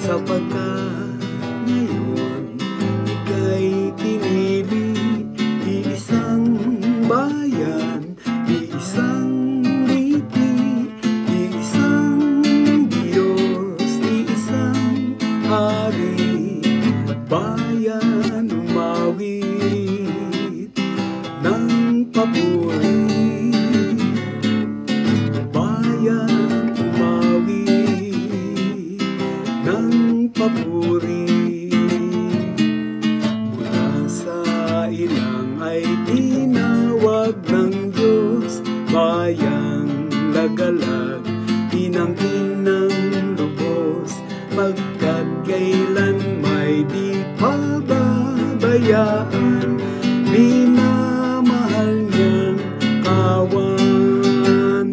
Sapagkat ngayon ika'y pinili, iisang bayan, iisang lipi, iisang Diyos, iisang hari. Bayan umawit ng papuri, bayan umawit ng papuri. Mula sa ilang ay tinawag ng Diyos, bayang lagalag, inangkin ng lubos, pagkat kailan may di pababayaan, minamahal niyang kawan.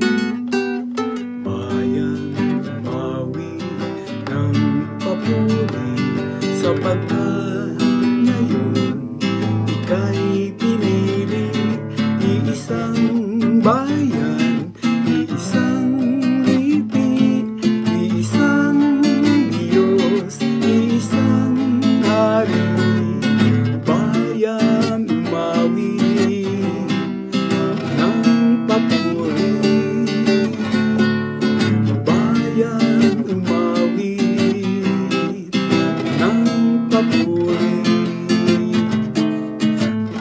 Bayan umawit ng papuri, sapagkat ngayon ika'y pinili, iisang bayan, iisang lipi, iisang Diyos, iisang hari. Bayan umawit ng papuri, bayan umawit ng papuri.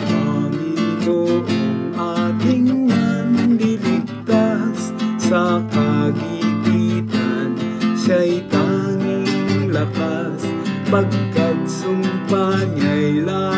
Panginoong ating manliligtas sa kagipitan, siya'y tanging lakas, pagkat sumpa niya'y lakas.